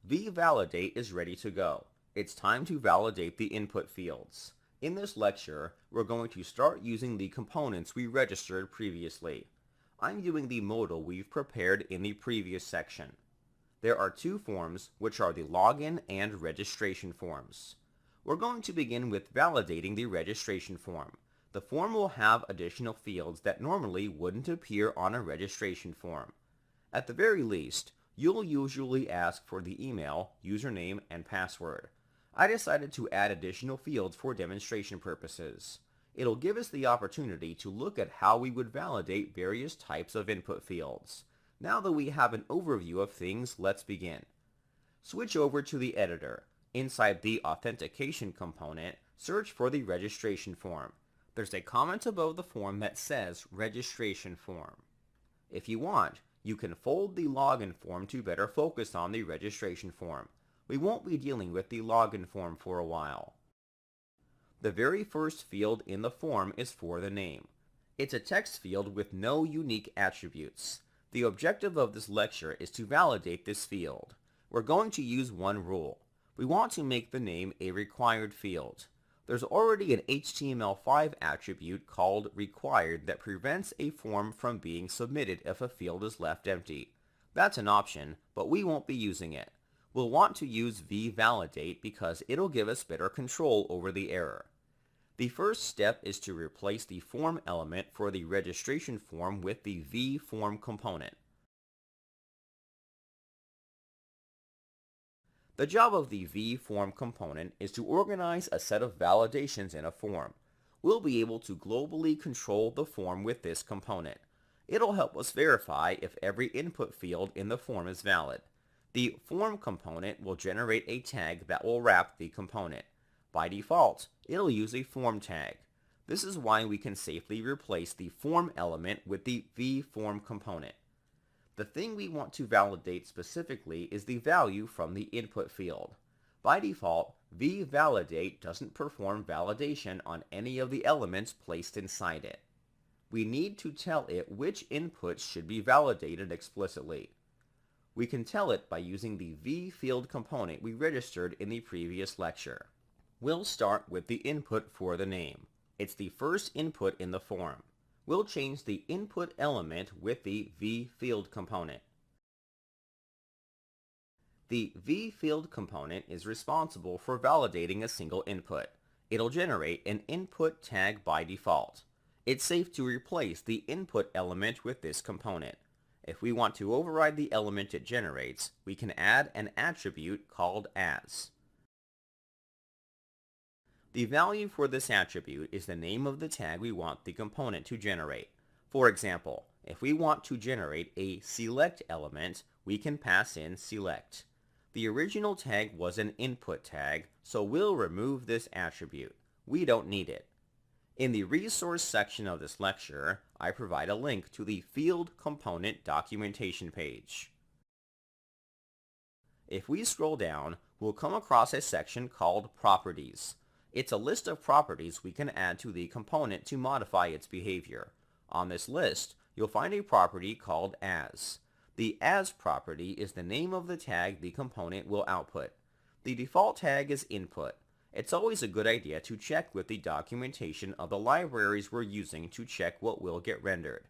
vValidate is ready to go. It's time to validate the input fields. In this lecture, we're going to start using the components we registered previously. I'm using the modal we've prepared in the previous section. There are two forms, which are the login and registration forms. We're going to begin with validating the registration form. The form will have additional fields that normally wouldn't appear on a registration form. At the very least, you'll usually ask for the email, username, and password. I decided to add additional fields for demonstration purposes. It'll give us the opportunity to look at how we would validate various types of input fields. Now that we have an overview of things, let's begin. Switch over to the editor. Inside the authentication component, search for the registration form. There's a comment above the form that says registration form. If you want, you can fold the login form to better focus on the registration form. We won't be dealing with the login form for a while. The very first field in the form is for the name. It's a text field with no unique attributes. The objective of this lecture is to validate this field. We're going to use one rule. We want to make the name a required field. There's already an HTML5 attribute called required that prevents a form from being submitted if a field is left empty. That's an option, but we won't be using it. We'll want to use vValidate because it'll give us better control over the error. The first step is to replace the form element for the registration form with the vForm component. The job of the vForm component is to organize a set of validations in a form. We'll be able to globally control the form with this component. It'll help us verify if every input field in the form is valid. The form component will generate a tag that will wrap the component. By default, it'll use a form tag. This is why we can safely replace the form element with the vForm component. The thing we want to validate specifically is the value from the input field. By default, vValidate doesn't perform validation on any of the elements placed inside it. We need to tell it which inputs should be validated explicitly. We can tell it by using the vField component we registered in the previous lecture. We'll start with the input for the name. It's the first input in the form. We'll change the input element with the vField component. The vField component is responsible for validating a single input. It'll generate an input tag by default. It's safe to replace the input element with this component. If we want to override the element it generates, we can add an attribute called as. The value for this attribute is the name of the tag we want the component to generate. For example, if we want to generate a select element, we can pass in select. The original tag was an input tag, so we'll remove this attribute. We don't need it. In the resource section of this lecture, I provide a link to the field component documentation page. If we scroll down, we'll come across a section called Properties. It's a list of properties we can add to the component to modify its behavior. On this list, you'll find a property called as. The as property is the name of the tag the component will output. The default tag is input. It's always a good idea to check with the documentation of the libraries we're using to check what will get rendered.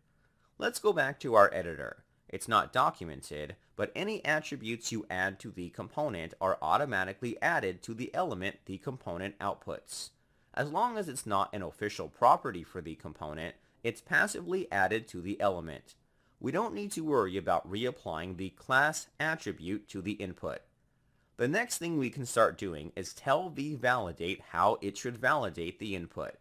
Let's go back to our editor. It's not documented, but any attributes you add to the component are automatically added to the element the component outputs. As long as it's not an official property for the component, it's passively added to the element. We don't need to worry about reapplying the class attribute to the input. The next thing we can start doing is tell vValidate how it should validate the input.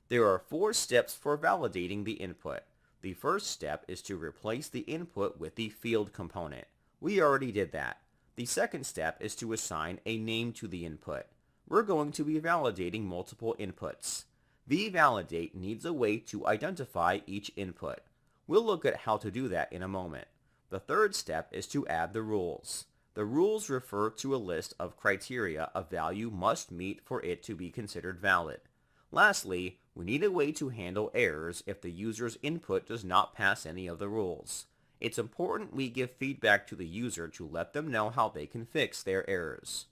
There are 4 steps for validating the input. The first step is to replace the input with the field component. We already did that. The second step is to assign a name to the input. We're going to be validating multiple inputs. vValidate needs a way to identify each input. We'll look at how to do that in a moment. The third step is to add the rules. The rules refer to a list of criteria a value must meet for it to be considered valid. Lastly, we need a way to handle errors if the user's input does not pass any of the rules. It's important we give feedback to the user to let them know how they can fix their errors.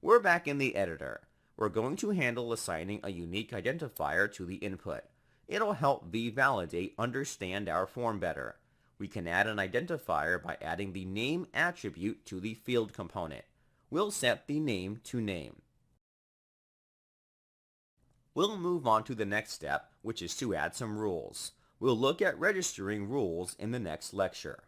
We're back in the editor. We're going to handle assigning a unique identifier to the input. It'll help vValidate understand our form better. We can add an identifier by adding the name attribute to the field component. We'll set the name to name. We'll move on to the next step, which is to add some rules. We'll look at registering rules in the next lecture.